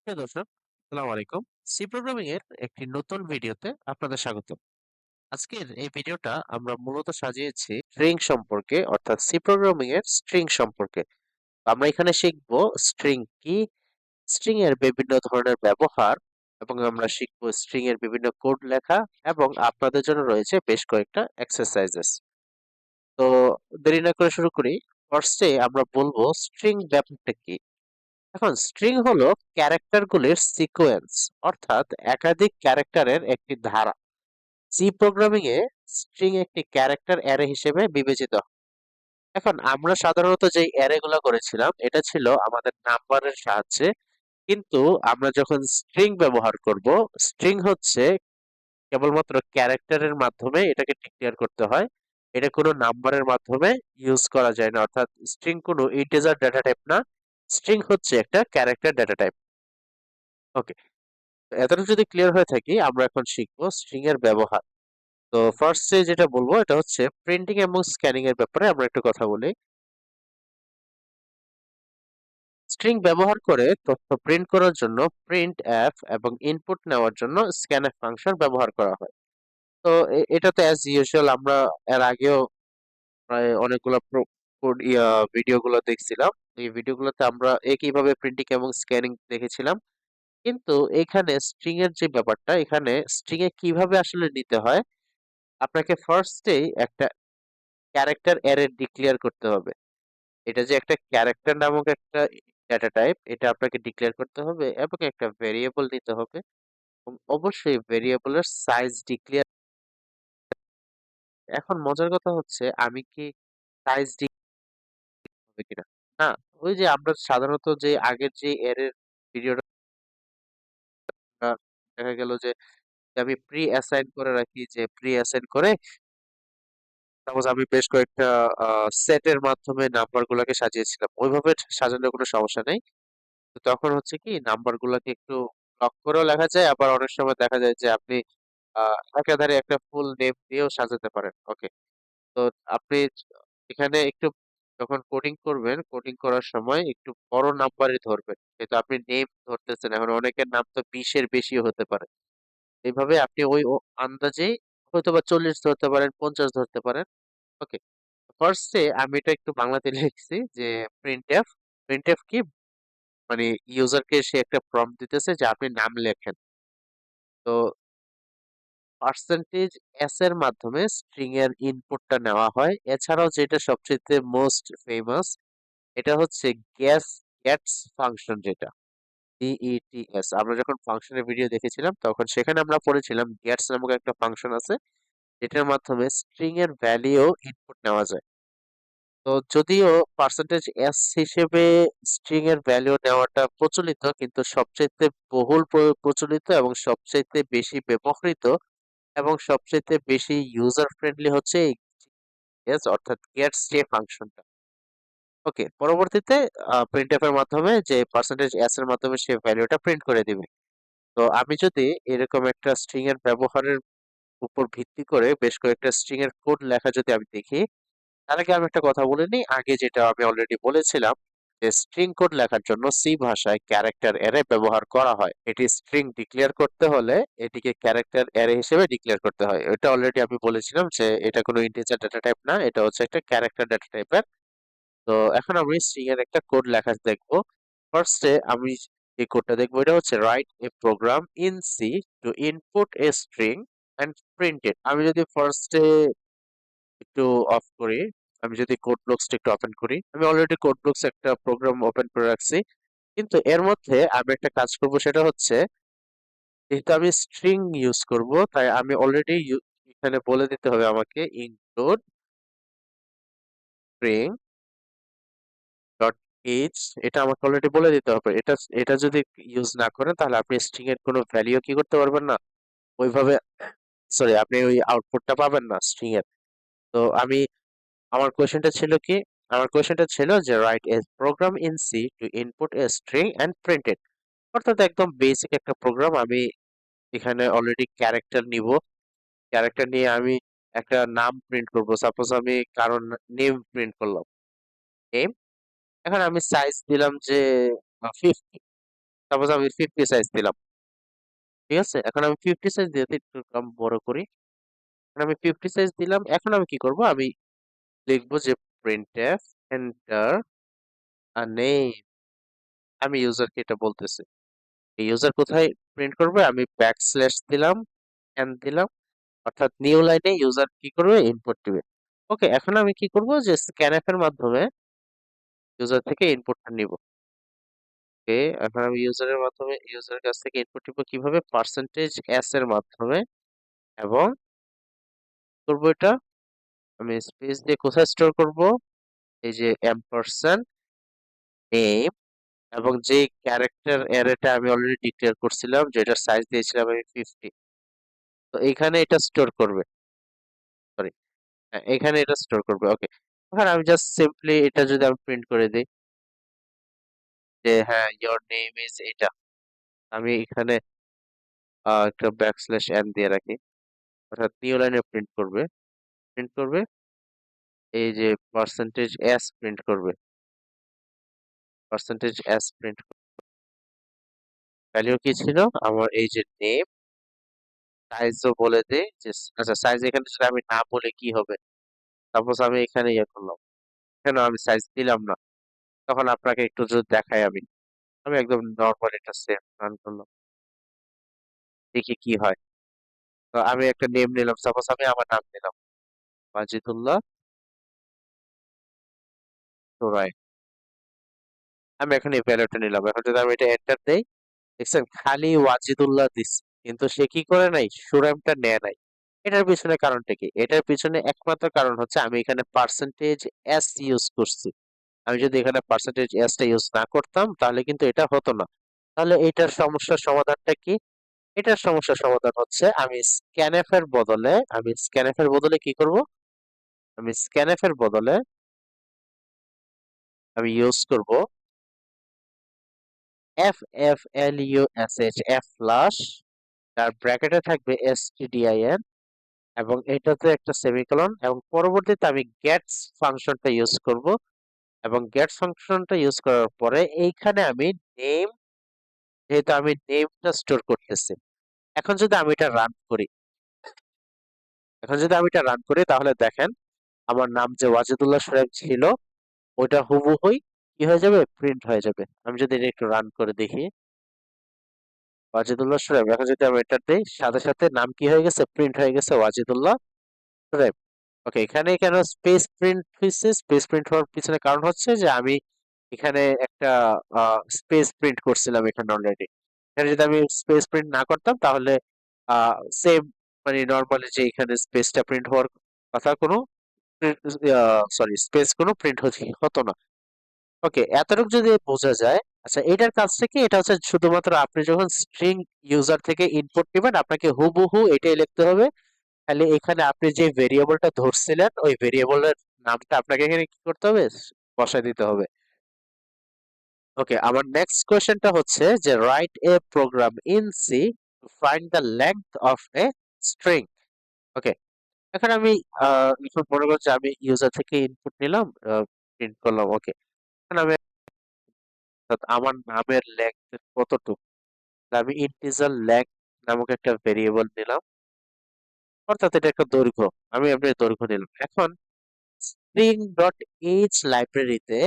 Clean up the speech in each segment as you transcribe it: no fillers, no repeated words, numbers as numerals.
প্রিয় দর্শক, আসসালামু আলাইকুম। সি প্রোগ্রামিং এর একটি নতুন ভিডিওতে আপনাদের স্বাগত। আজকের এই ভিডিওটা আমরা মূলত সাজিয়েছি স্ট্রিং সম্পর্কে, অর্থাৎ সি প্রোগ্রামিং এর স্ট্রিং সম্পর্কে। আমরা এখানে শিখব স্ট্রিং কি, স্ট্রিং এর বিভিন্ন ধরনের ব্যবহার, এবং আমরা শিখব স্ট্রিং এর বিভিন্ন কোড লেখা, এবং আপনাদের জন্য রয়েছে বেশ কয়েকটা এক্সারসাইজেস। তো দেরি না করে শুরু করি। ফার্স্টে আমরা বলবো স্ট্রিং ব্যাপারটা কি। এখন স্ট্রিং হলো ক্যারেক্টারগুলির সিকোয়েন্স, অর্থাৎ একাধিক ক্যারেক্টারের একটি ধারা। সি প্রোগ্রামিং এ স্ট্রিং একটি ক্যারেক্টার অ্যারে হিসেবে বিবেচিত হয়। এখন আমরা সাধারণত যেই অ্যারে গুলো করেছিলাম এটা ছিল আমাদের নাম্বারের সাহায্যে, কিন্তু আমরা যখন স্ট্রিং ব্যবহার করব, স্ট্রিং হচ্ছে কেবলমাত্র ক্যারেক্টারের মাধ্যমে এটাকে ডিক্লেয়ার করতে হয়। এটা কোনো নাম্বারের মাধ্যমে ইউজ করা যায় না, অর্থাৎ স্ট্রিং কোনো ইন্টিজার ডেটা টাইপ না। স্ট্রিং হচ্ছে একটা ক্যারেক্টার ডেটা টাইপ। ওকে, এতটুকু যদি ক্লিয়ার হয়ে থাকি, আমরা এখন শিখবো স্ট্রিং এর ব্যবহার। তো ফার্স্টে যেটা বলবো এটা হচ্ছে প্রিন্টিং এবং স্ক্যানিং এর ব্যাপারে আমরা একটু কথা বলি। স্ট্রিং ব্যবহার করে তথ্য প্রিন্ট করার জন্য প্রিন্ট এফ এবং ইনপুট নেওয়ার জন্য স্ক্যানএফ ফাংশন ব্যবহার করা হয়। তো এটা তো অ্যাজ ইউজুয়াল আমরা এর আগেও প্রায় অনেকগুলো ভিডিওগুলো দেখছিলাম। এই ভিডিওগুলোতে আমরা একইভাবে প্রিন্টিং এবং স্ক্যানিং দেখেছিলাম। কিন্তু এখানে স্ট্রিং এর যে ব্যাপারটা, এখানে স্ট্রিং এ কিভাবে আসলে নিতে হয়, আপনাকে ফার্স্টেই একটা ক্যারেক্টার অ্যারে ডিক্লেয়ার করতে হবে। এটা যে একটা ক্যারেক্টার নামক একটা ডেটা টাইপ, এটা আপনাকে ডিক্লেয়ার করতে হবে এবং একটা ভেরিয়েবল নিতে হবে, এবং অবশ্যই ভেরিয়েবলের সাইজ ডিক্লেয়ার। এখন মজার কথা হচ্ছে আমি কি সাইজ হবে কিনা, না, ওই যে আমরা সাধারণত যে আগের যে অ্যারের ভিডিওটা দেখা গেল যে আমি প্রি অ্যাসাইন করে রাখি, যে প্রি অ্যাসাইন করে সাপোজ আমি বেশ কয়েকটা সেটের মাধ্যমে নাম্বার গুলাকে সাজিয়েছিলাম, ওইভাবে সাজানোর কোনো সমস্যা নেই। তো তখন হচ্ছে কি নাম্বার গুলাকে একটু ব্লক করেও লেখা যায়, আবার অনেক সময় দেখা যায় যে আপনি একাধারে একটা ফুল নেম দিয়েও সাজাতে পারেন। ওকে, তো আপনি এখানে একটু যখন কোডিং করবেন, কোডিং করার সময় একটু বড় নাম্বারই ধরবেন, যেহেতু আপনি নেম ধরতেছেন। এখন অনেকের নাম তো 20-এর বেশিও হতে পারে। এইভাবে আপনি ওই আন্দাজেই হয়তো বা 40 ধরতে পারেন, 50 ধরতে পারেন। ওকে, ফার্স্টে আমি এটা একটু বাংলাতে লিখছি যে প্রিন্টএফ। প্রিন্টএফ কি, মানে ইউজারকে সে একটা প্রম্পট দিতেছে যে আপনি নাম লেখেন। তো পার্সেন্টেজ এস এর মাধ্যমে স্ট্রিং এর ইনপুটটা নেওয়া হয়। এছাড়াও যেটা সবচেয়ে মোস্ট ফেমাস, এটা হচ্ছে গ্যাস গেটস ফাংশন, যেটা GETS। আমরা যখন ফাংশনের ভিডিও দেখেছিলাম তখন সেখানে আমরা পড়েছিলাম গেটস নামক একটা ফাংশন আছে, যেটার মাধ্যমে স্ট্রিং এর ভ্যালিউ ইনপুট নেওয়া যায়। তো যদিও পার্সেন্টেজ এস হিসেবে স্ট্রিং এর ভ্যালু নেওয়াটা প্রচলিত, কিন্তু সবচেয়ে বহুল প্রচলিত এবং সবচেয়ে বেশি ব্যবহৃত এবং সবচেয়ে বেশি ইউজার ফ্রেন্ডলি হচ্ছে এই গেটস, অর্থাৎ গেটস যে ফাংশনটা। ওকে, পরবর্তীতে প্রিন্টএফ এর মাধ্যমে যে পার্সেন্টেজ এস এর মাধ্যমে সে ভ্যালুটা প্রিন্ট করে দিবে। তো আমি যদি এরকম একটা স্ট্রিং এর ব্যবহারের উপর ভিত্তি করে বেশ কয়েকটা স্ট্রিং এর কোড লেখা যদি আমি দেখি, তার আগে আমি একটা কথা বলে নিই। আগে যেটা আমি অলরেডি বলেছিলাম যে স্ট্রিং কোড লেখার জন্য সি ভাষায় ক্যারেক্টার অ্যারে ব্যবহার করা হয়। এটি স্ট্রিং ডিক্লেয়ার করতে হলে এটিকে ক্যারেক্টার অ্যারে হিসেবে ডিক্লেয়ার করতে হয়। এটা অলরেডি আমি বলেছিলাম যে এটা কোনো ইন্টিজার ডেটা টাইপ না, এটা হচ্ছে একটা ক্যারেক্টার ডেটা টাইপের। তো এখন আমি স্ট্রিং এর একটা কোড লেখা দেখবো। ফার্স্টে আমি যে কোডটা দেখবো এটা হচ্ছে write a program in C to input a string and print it. আমি যদি ফার্স্টে একটু অফ করি, আমি যদি কোড ব্লকসটা একটু ওপেন করি, আমি অলরেডি কোড ব্লকস একটা প্রোগ্রাম ওপেন করে রাখছি। কিন্তু এর মধ্যে আমি একটা কাজ করব, সেটা হচ্ছে যেহেতু আমি স্ট্রিং ইউজ করব, তাই আমি অলরেডি এখানে বলে দিতে হবে আমাকে ইনক্লুড স্ট্রিং ডট এইচ। এটা আমাকে অলরেডি বলে দিতে হবে। এটা এটা যদি ইউজ না করেন তাহলে আপনি স্ট্রিং এর কোনো ভ্যালিউ কি করতে পারবেন না, ওইভাবে, সরি, আপনি ওই আউটপুটটা পাবেন না স্ট্রিং এর। তো আমি, আমার কোয়েশ্চেনটা ছিল কি, আমার কোয়েশ্চেনটা ছিল যে write a program in C to input a string and print it. অর্থাৎ একদম বেসিক একটা প্রোগ্রাম। আমি এখানে অলরেডি ক্যারেক্টার নিব, ক্যারেক্টার নিয়ে আমি একটা নাম প্রিন্ট করব। সাপোজ আমি কারণ নেম প্রিন্ট করলাম, নেম। এখন আমি সাইজ দিলাম যে 50। সাপোজ আমি 50 সাইজ দিলাম, ঠিক আছে? এখন আমি 50 সাইজ দিয়ে একটু কম বড় করি। এখন আমি 50 সাইজ দিলাম। এখন আমি কি করব? আমি লিখবো যে printf enter a name। আমি ইউজারকে এটা বলতেছি। এই ইউজার কোথায় প্রিন্ট করবে? আমি ব্যাকস্ল্যাশ দিলাম, এন দিলাম, অর্থাৎ নিউ লাইনে ইউজার কি করবে? ইনপুট দিবে। ওকে, এখন আমি কি করব? যে স্ক্যানএফ এর মাধ্যমে ইউজার থেকে ইনপুটটা নিব। ওকে, এখন আমি ইউজারের মাধ্যমে ইউজারের কাছ থেকে ইনপুট নিব কিভাবে? পার্সেন্টেজ এস এর মাধ্যমে, এবং করব এটা আমি স্পেস দিয়ে কোথায় স্টোর করব? এই যে এম্পারস্যান্ড নেম, এবং যে ক্যারেক্টার অ্যারেটা আমি অলরেডি ডিক্লেয়ার করছিলাম, যেটার সাইজ দিয়েছিলাম আমি 50, তো এখানে এটা স্টোর করবে। সরি, এখানে এটা স্টোর করবে। ওকে, এখন আমি জাস্ট সিম্পলি এটা যদি আমি প্রিন্ট করে দিই যে হ্যাঁ ইওর নেম ইজ এটা, আমি এখানে একটা ব্যাকস্ল্যাশ এন দিয়ে রাখি, অর্থাৎ নিউ লাইনে প্রিন্ট করবে এই যে পার্সেন্টেজ এস প্রিন্ট করবে, পার্সেন্টেজ এস প্রিন্ট। ভ্যালিউ কি ছিল আমার? এই যে নেম, সাইজও বলে দেই যে আচ্ছা সাইজ এখানে যদি আমি না বলে কি হবে? সাপোজ আমি এখানে ইয়ে করলাম, কেন আমি সাইজ দিলাম না, তখন আপনাকে একটু যদি দেখাই আমি, আমি একদম নর্মাল এটা সেভ রান করলাম, দেখি কি হয়। তো আমি একটা নেম নিলাম, সাপোজ আমি আমার নাম নিলাম ওয়াজিদুল্লাহ সোরাই। আমি এখন এই ভ্যালুটা নিলাম। এখন যদি আমি এটা এন্টার দেই, দেখছেন খালি ওয়াজিদুল্লাহ দিস, কিন্তু সে কি করে নাই? সুরামটা নেয় নাই। এটার পিছনে কারণটা কি? এটার পিছনে একমাত্র কারণ হচ্ছে আমি এখানে পার্সেন্টেজ এস ইউজ করছি। আমি যদি এখানে পার্সেন্টেজ এস টা ইউজ না করতাম তাহলে কিন্তু এটা হতো না। তাহলে এটার সমস্যার সমাধানটা কি? এটার সমস্যার সমাধান হচ্ছে আমি স্ক্যানএফ এর বদলে কি করব? আমি ইউজ করব F F L U S H, F flush, তার ব্র্যাকেটে থাকবে stdin, এবং এটাতে একটা সেমিকোলন, এবং পরবর্তীতে আমি গেটস ফাংশনটা ইউজ করব, এবং গেটস ফাংশনটা ইউজ করার পরে এইখানে আমি নেম, যেহেতু আমি নেমটা স্টোর করতেছি, এখন যদি আমি এটা রান করি, তাহলে দেখেন আমার নাম যে ওয়াজিদুল্লাহ সোহেব ছিল ওইটা হুবহুই কি হয়ে যাবে? প্রিন্ট হয়ে যাবে। আমি যদি এটা একটু রান করে দেখি, ওয়াজিদুল্লাহ সোহেব, এখন যদি আমি এটা দিই, সাথে সাথে নাম কি হয়ে গেছে? প্রিন্ট হয়ে গেছে ওয়াজিদুল্লাহ সোহেব। ওকে, এখানে কেন স্পেস প্রিন্ট হয়েছে? স্পেস প্রিন্ট হওয়ার পিছনে কারণ হচ্ছে যে আমি এখানে একটা স্পেস প্রিন্ট করছিলাম এখানে অলরেডি। এখানে যদি আমি স্পেস প্রিন্ট না করতাম তাহলে সেম, মানে নর্মালি যে এখানে স্পেসটা প্রিন্ট হওয়ার কথা, কোনো স্পেস কোনো প্রিন্ট হতো না। ওকে, এতটুকু যদি বোঝা যায়, আচ্ছা এটার কাছ থেকে এটা হচ্ছে শুধুমাত্র আপনি যখন স্ট্রিং ইউজার থেকে ইনপুট নেবেন আপনাকে হুবহু এটাই লিখতে হবে। তাহলে এখানে আপনি যে ভেরিয়েবলটা ধরছিলেন ওই ভেরিয়েবলের নামটা আপনাকে এখানে কি করতে হবে? বসায় দিতে হবে। ওকে, আমার নেক্সট কোয়েশ্চেনটা হচ্ছে যে write a program in C to find the length of a string. Okay, এখন আমি এখন মনে করছি আমি ইউজার থেকে ইনপুট নিলাম, প্রিন্ট করলাম। ওকে, এখন আমি অর্থাৎ আমার নামের লেংথ কতটুকু, আমি ইন্টিজার লেংথ নামক একটা ভেরিয়েবল নিলাম, অর্থাৎ এটা একটা দৈর্ঘ্য, আমি আপনার দৈর্ঘ্য নিলাম। এখন স্ট্রিং ডট এইচ লাইব্রেরিতে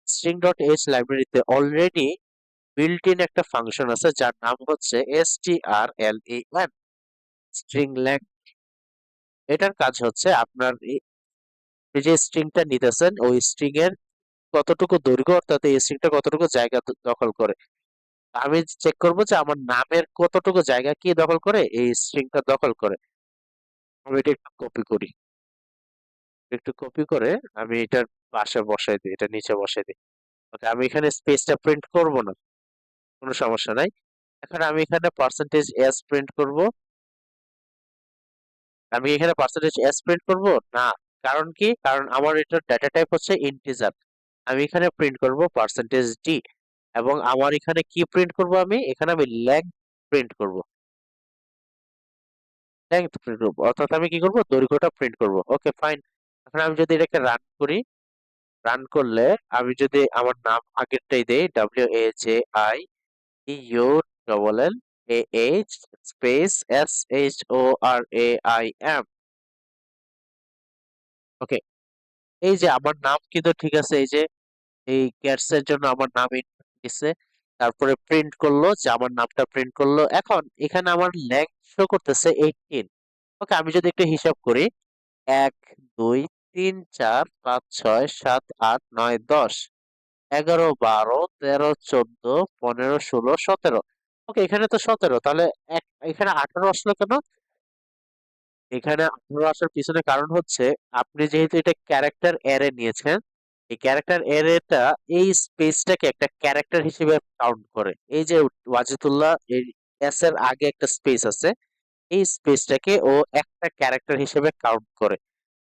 স্ট্রিং ডট এইচ লাইব্রেরিতে অলরেডি বিল্ট ইন একটা ফাংশন আছে যার নাম হচ্ছে strlen, স্ট্রিং লেংথ। এটার কাজ হচ্ছে আপনার এই যে স্ট্রিংটা নিতেছেন ওই স্ট্রিং এর কতটুকু দৈর্ঘ্য, অর্থাৎ এই স্ট্রিংটা কতটুকু জায়গা দখল করে। আমি চেক করব যে আমার নামের কতটুকু জায়গা কি দখল করে, এই স্ট্রিংটা দখল করে। আমি এটা একটু কপি করে আমি এটার পাশে বসাই দিই, এটা নিচে বসাই দিই। ওকে, আমি এখানে স্পেসটা প্রিন্ট করব না, কোনো সমস্যা নাই। এখন আমি এখানে পার্সেন্টেজ এস প্রিন্ট করব। আমি এখানে পার্সেন্টেজ এস প্রিন্ট করব না, কারণ কি? কারণ আমার এটার ডেটা টাইপ হচ্ছে ইন্টিজার। আমি এখানে প্রিন্ট করব পার্সেন্টেজ ডি, এবং আমার এখানে কি প্রিন্ট করব? আমি এখানে আমি লেংথ প্রিন্ট করব, অর্থাৎ আমি কি করব? দৈর্ঘ্যটা প্রিন্ট করব। Okay fine. এখন আমি যদি এটাকে রান করি, রান করলে আমি যদি আমার নাম আগেরটাই দেই, W A J I Ullahm ওকে। এই যে আমার নাম কিন্তু ঠিক আছে, এই যে এই ক্যাটস এর জন্য আমার নাম দিছে, তারপরে প্রিন্ট করলো যে আমার নামটা প্রিন্ট করলো। এখন এখানে আমার লেংথ শো করতেছে 18। ওকে, আমি যদি একটু হিসাব করি, 1 2 3 4 5 6 7 8 9 10 11 12 13 14 15 16 17। ওকে, এখানে তো 17, তাহলে এখানে 18 আসলো কেন? এখানে 18 আসার পিছনে কারণ হচ্ছে, আপনি যেহেতু এটা ক্যারেক্টার অ্যারে নিয়েছেন, এই ক্যারেক্টার অ্যারেটা এই স্পেসটাকে একটা ক্যারেক্টার হিসেবে কাউন্ট করে। এই যে ওয়াজিদুল্লাহ, এই এস এর আগে একটা স্পেস আছে, এই স্পেসটাকে ও একটা ক্যারেক্টার হিসেবে কাউন্ট করে।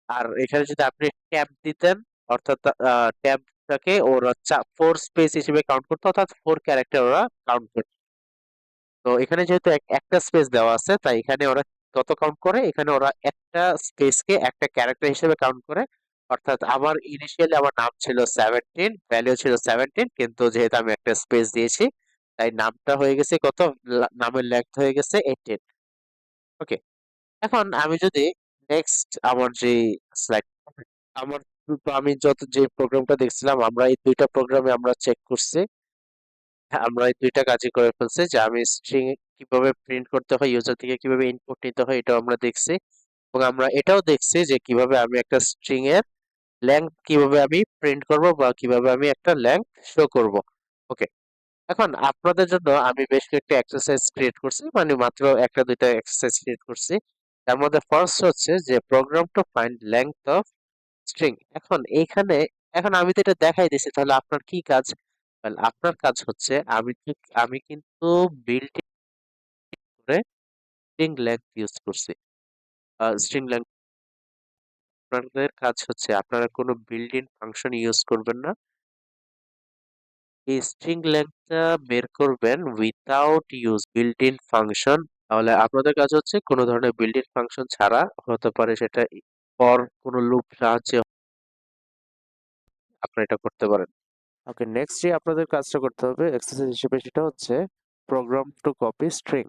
আর এখানে যদি আপনি ট্যাব দিতেন, অর্থাৎ ট্যাবটাকে ওরা 4 স্পেস হিসেবে কাউন্ট করতো, অর্থাৎ 4 ক্যারেক্টার ওরা কাউন্ট করতো। তো এখানে যেহেতু একটা স্পেস দেওয়া আছে, তাই এখানে ওরা কত কাউন্ট করে, এখানে ওরা একটা স্পেসকে একটা ক্যারেক্টার হিসেবে কাউন্ট করে। অর্থাৎ আমার ইনিশিয়ালি আমার নাম ছিল 17, ভ্যালিউ ছিল 17, কিন্তু যেহেতু আমি একটা স্পেস দিয়েছি, তাই নামটা হয়ে গেছে কত, নামের লেংথ হয়ে গেছে 18। ওকে, এখন আমি যদি নেক্সট আমার যে স্লাইড, আমার তো আমি যে প্রোগ্রামটা দেখছিলাম, আমরা এই দুইটা প্রোগ্রামে আমরা চেক করছি। হ্যাঁ, আমরা এই দুইটা কাজই করে ফেলছি, যে আমি স্ট্রিং কিভাবে প্রিন্ট করতে হয়, ইউজার থেকে কিভাবে ইনপুট নিতে হয়, এটাও আমরা দেখছি। এবং আমরা এটাও দেখছি যে কিভাবে আমি একটা স্ট্রিং এর লেংথ কিভাবে আমি প্রিন্ট করব, বা কিভাবে আমি একটা লেংথ শো করব। ওকে, এখন আপনাদের জন্য আমি বেশ কয়েকটা এক্সারসাইজ ক্রিয়েট করছি, মানে মাত্র একটা দুইটা এক্সারসাইজ ক্রিয়েট করছি। তার মধ্যে ফার্স্ট হচ্ছে যে program to find length of string. এখন এইখানে, এখন আমি তো এটা দেখাই দিছি, তাহলে আপনার কি কাজ? Well, আপনার কাজ হচ্ছে, আমি কিন্তু বিল্ট করে স্ট্রিং লেংথ ইউজ করছি। স্ট্রিং লেংথ, আপনাদের কাজ হচ্ছে আপনারা কোনো বিল্ট ইন ফাংশন ইউজ করবেন না, এই স্ট্রিং লেংথটা বের করবেন without use built in function. তাহলে আপনাদের কাজ হচ্ছে কোনো ধরনের বিল্ট ইন ফাংশন ছাড়া, হতে পারে সেটা ফর কোনো লুপ সাহায্যে, আপনারা এটা করতে পারেন। ওকে, নেক্সট যে আপনাদের কাজটা করতে হবে এক্সারসাইজ হিসেবে, সেটা হচ্ছে প্রোগ্রাম টু কপি স্ট্রিং।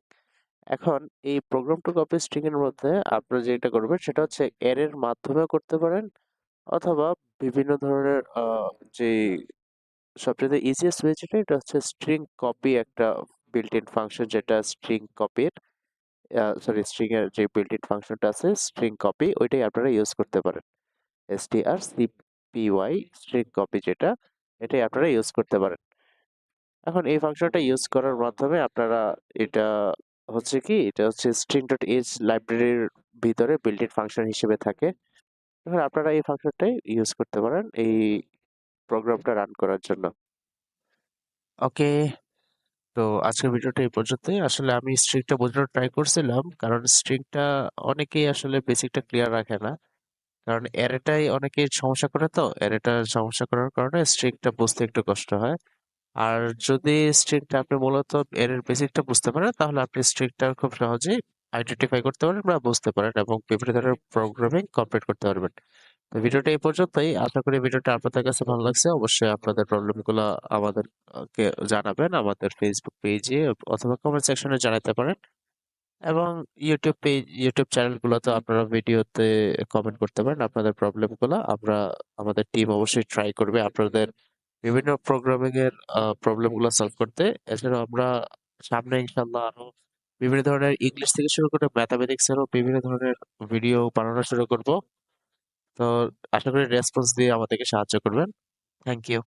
এখন এই প্রোগ্রাম টু কপি স্ট্রিং এর মধ্যে আপনারা যেটা করবেন সেটা হচ্ছে এর মাধ্যমে করতে পারেন, অথবা বিভিন্ন ধরনের যে সবচেয়ে ইজিয়েস্ট ওয়ে যেটা, এটা হচ্ছে স্ট্রিং কপি, একটা বিল্ট ইন ফাংশন যেটা স্ট্রিং কপির, সরি, স্ট্রিং এর যে বিল্ট ইন ফাংশনটা আছে স্ট্রিং কপি, ওইটাই আপনারা ইউজ করতে পারেন। strcpy স্ট্রিং কপি যেটা, এটাই আপনারা ইউজ করতে পারেন। এখন এই ফাংশনটা ইউজ করার মাধ্যমে আপনারা, এটা হচ্ছে কি, এটা হচ্ছে string ডট h লাইব্রেরির ভিতরে বিল্ট ইন ফাংশন হিসেবে থাকে। এখন আপনারা এই ফাংশনটাই ইউজ করতে পারেন এই প্রোগ্রামটা রান করার জন্য। ওকে, তো আজকের ভিডিওটা এই পর্যন্তই। আসলে আমি স্ট্রিংটা বোঝানোর ট্রাই করছিলাম, কারণ স্ট্রিংটা অনেকেই আসলে বেসিকটা ক্লিয়ার রাখে না, কারণ অ্যারেটাই অনেকেই সমস্যা করে, তো অ্যারেটা সমস্যা করার কারণে স্ট্রিংটা বুঝতে একটু কষ্ট হয়। আর যদি স্ট্রিংটা আপনি মূলত এর বেসিকটা বুঝতে পারেন, তাহলে আপনি স্ট্রিংটা খুব সহজেই আইডেন্টিফাই করতে পারেন বা বুঝতে পারেন, এবং বিভিন্ন ধরনের প্রোগ্রামিং কমপ্লিট করতে পারবেন। তো ভিডিওটা এই পর্যন্তই। আশা করি ভিডিওটা আপনাদের কাছে ভালো লাগছে। অবশ্যই আপনাদের প্রবলেমগুলো আমাদেরকে জানাবেন আমাদের ফেসবুক পেজে, অথবা কমেন্ট সেকশনে জানাতে পারেন। এবং ইউটিউব চ্যানেলগুলোতে আপনারা ভিডিওতে কমেন্ট করতে পারেন আপনাদের প্রবলেমগুলো। আমাদের টিম অবশ্যই ট্রাই করবে আপনাদের বিভিন্ন প্রোগ্রামিং এর প্রবলেমগুলো সলভ করতে। এছাড়াও আমরা সামনে ইনশাল্লাহ আরো বিভিন্ন ধরনের ইংলিশ থেকে শুরু করে ম্যাথামেটিক্স এরও বিভিন্ন ধরনের ভিডিও বানানো শুরু করব। তো আশা করি রেসপন্স দিয়ে আমাদেরকে সাহায্য করবেন। Thank you.